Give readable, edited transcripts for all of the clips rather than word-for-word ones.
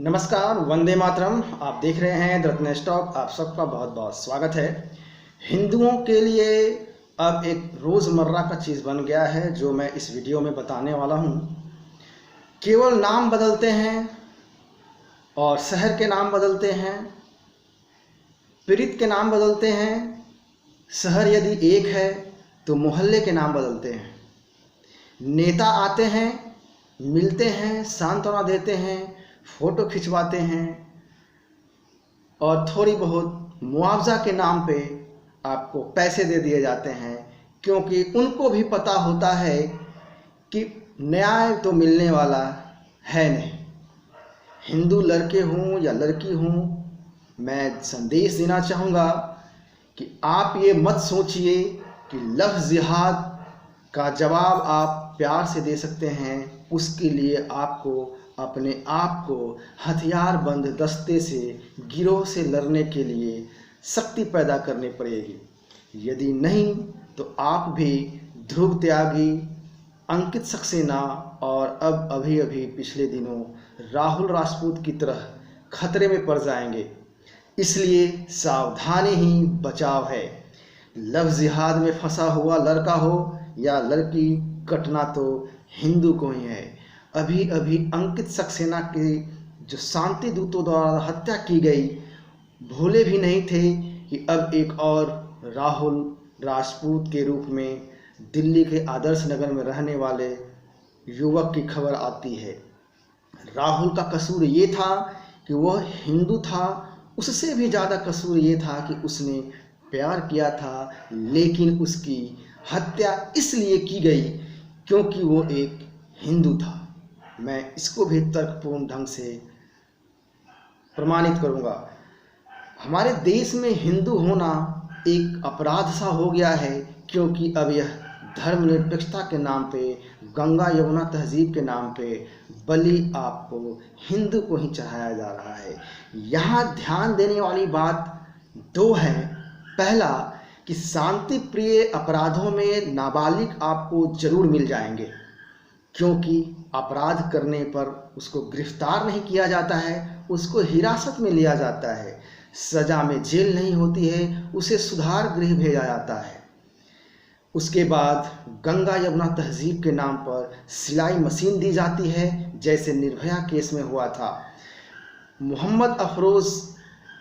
नमस्कार, वंदे मातरम। आप देख रहे हैं द रत्न स्टॉक। आप सबका बहुत बहुत स्वागत है। हिंदुओं के लिए अब एक रोज़मर्रा का चीज़ बन गया है जो मैं इस वीडियो में बताने वाला हूँ। केवल नाम बदलते हैं और शहर के नाम बदलते हैं, पीड़ित के नाम बदलते हैं। शहर यदि एक है तो मोहल्ले के नाम बदलते हैं। नेता आते हैं, मिलते हैं, सांत्वना देते हैं, फ़ोटो खिंचवाते हैं और थोड़ी बहुत मुआवजा के नाम पे आपको पैसे दे दिए जाते हैं, क्योंकि उनको भी पता होता है कि न्याय तो मिलने वाला है नहीं। हिंदू लड़के हों या लड़की हों, मैं संदेश देना चाहूँगा कि आप ये मत सोचिए कि लफ्ज़ जिहाद का जवाब आप प्यार से दे सकते हैं। उसके लिए आपको अपने आप को हथियार बंद दस्ते से, गिरोह से लड़ने के लिए शक्ति पैदा करनी पड़ेगी। यदि नहीं तो आप भी ध्रुव त्यागी, अंकित सक्सेना और अब अभी पिछले दिनों राहुल राजपूत की तरह खतरे में पड़ जाएंगे। इसलिए सावधानी ही बचाव है। लफ्ज़ जिहाद में फंसा हुआ लड़का हो या लड़की, कटना तो हिंदू को ही है। अभी अंकित सक्सेना के जो शांति दूतों द्वारा हत्या की गई, भूले भी नहीं थे कि अब एक और राहुल राजपूत के रूप में दिल्ली के आदर्श नगर में रहने वाले युवक की खबर आती है। राहुल का कसूर ये था कि वह हिंदू था, उससे भी ज़्यादा कसूर ये था कि उसने प्यार किया था, लेकिन उसकी हत्या इसलिए की गई क्योंकि वो एक हिंदू था। मैं इसको भी तर्कपूर्ण ढंग से प्रमाणित करूंगा। हमारे देश में हिंदू होना एक अपराध सा हो गया है, क्योंकि अब यह धर्मनिरपेक्षता के नाम पे, गंगा यमुना तहजीब के नाम पे बलि आपको हिंदू को ही चढ़ाया जा रहा है। यहाँ ध्यान देने वाली बात दो है। पहला कि शांति प्रिय अपराधों में नाबालिग आपको जरूर मिल जाएंगे, क्योंकि अपराध करने पर उसको गिरफ्तार नहीं किया जाता है, उसको हिरासत में लिया जाता है, सज़ा में जेल नहीं होती है, उसे सुधार गृह भेजा जाता है। उसके बाद गंगा यमुना तहजीब के नाम पर सिलाई मशीन दी जाती है, जैसे निर्भया केस में हुआ था। मोहम्मद अफरोज़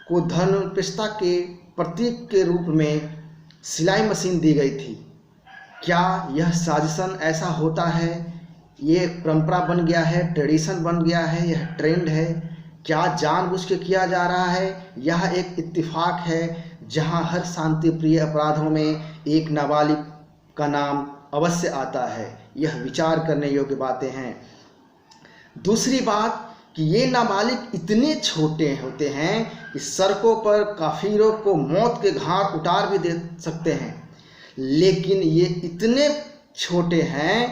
को धर्मनिरपेक्षता के प्रतीक के रूप में सिलाई मशीन दी गई थी। क्या यह साजिशन ऐसा होता है? ये परंपरा बन गया है, ट्रेडिशन बन गया है, यह ट्रेंड है? क्या जानबूझ के किया जा रहा है? यह एक इत्तेफाक है जहां हर शांति प्रिय अपराधों में एक नाबालिग का नाम अवश्य आता है। यह विचार करने योग्य बातें हैं। दूसरी बात कि ये नाबालिग इतने छोटे होते हैं कि सड़कों पर काफिरों को मौत के घाट उतार भी दे सकते हैं, लेकिन ये इतने छोटे हैं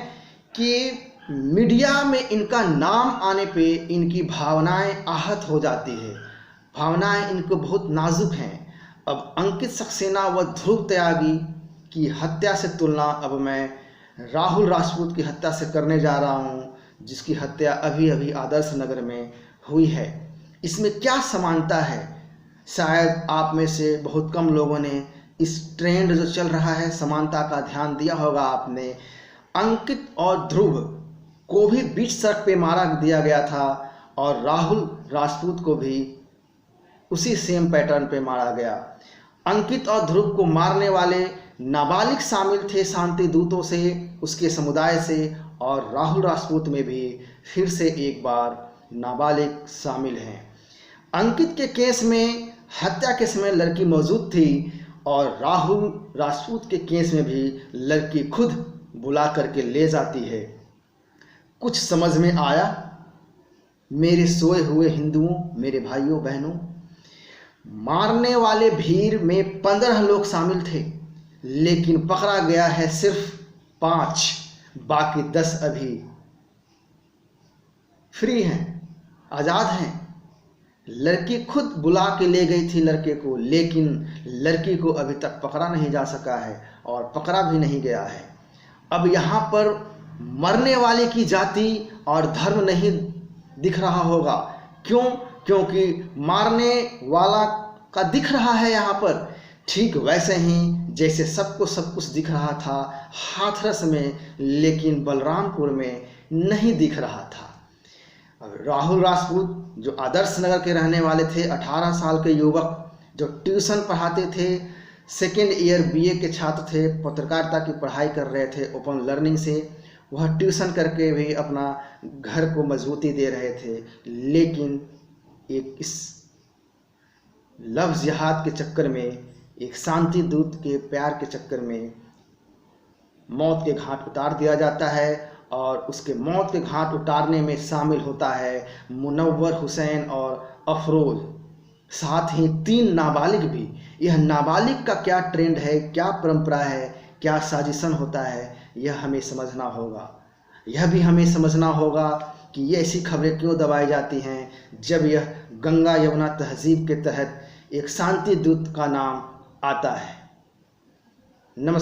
कि मीडिया में इनका नाम आने पे इनकी भावनाएं आहत हो जाती है। भावनाएं इनको बहुत नाजुक हैं। अब अंकित सक्सेना व ध्रुव त्यागी की हत्या से तुलना अब मैं राहुल राजपूत की हत्या से करने जा रहा हूँ, जिसकी हत्या अभी आदर्श नगर में हुई है। इसमें क्या समानता है? शायद आप में से बहुत कम लोगों ने इस ट्रेंड जो चल रहा है समानता का ध्यान दिया होगा आपने। अंकित और ध्रुव को भी बीच सड़क पे मारा दिया गया था और राहुल राजपूत को भी उसी सेम पैटर्न पे मारा गया। अंकित और ध्रुव को मारने वाले नाबालिग शामिल थे शांति दूतों से, उसके समुदाय से, और राहुल राजपूत में भी फिर से एक बार नाबालिग शामिल हैं। अंकित के केस में हत्या के समय लड़की मौजूद थी और राहुल राजपूत के केस में भी लड़की खुद बुला करके ले जाती है। कुछ समझ में आया मेरे सोए हुए हिंदुओं, मेरे भाइयों बहनों? मारने वाले भीड़ में 15 लोग शामिल थे, लेकिन पकड़ा गया है सिर्फ 5, बाकी 10 अभी फ्री हैं, आज़ाद हैं। लड़की खुद बुला के ले गई थी लड़के को, लेकिन लड़की को अभी तक पकड़ा नहीं जा सका है और पकड़ा भी नहीं गया है। अब यहाँ पर मरने वाले की जाति और धर्म नहीं दिख रहा होगा, क्यों? क्योंकि मारने वाला का दिख रहा है यहाँ पर। ठीक वैसे ही जैसे सबको सब कुछ दिख रहा था हाथरस में, लेकिन बलरामपुर में नहीं दिख रहा था। राहुल राजपूत जो आदर्श नगर के रहने वाले थे, 18 साल के युवक जो ट्यूशन पढ़ाते थे, सेकेंड ईयर बीए के छात्र थे, पत्रकारिता की पढ़ाई कर रहे थे ओपन लर्निंग से, वह ट्यूशन करके भी अपना घर को मजबूती दे रहे थे। लेकिन एक इस लव जिहाद के चक्कर में, एक शांति दूत के प्यार के चक्कर में मौत के घाट उतार दिया जाता है। और उसके मौत के घाट उतारने में शामिल होता है मुनव्वर हुसैन और अफरोज, साथ ही 3 नाबालिग भी। यह नाबालिग का क्या ट्रेंड है, क्या परंपरा है, क्या साजिशन होता है, यह हमें समझना होगा। यह भी हमें समझना होगा कि ये ऐसी खबरें क्यों दबाई जाती हैं जब यह गंगा यमुना तहजीब के तहत एक शांति दूत का नाम आता है। नमस्कार।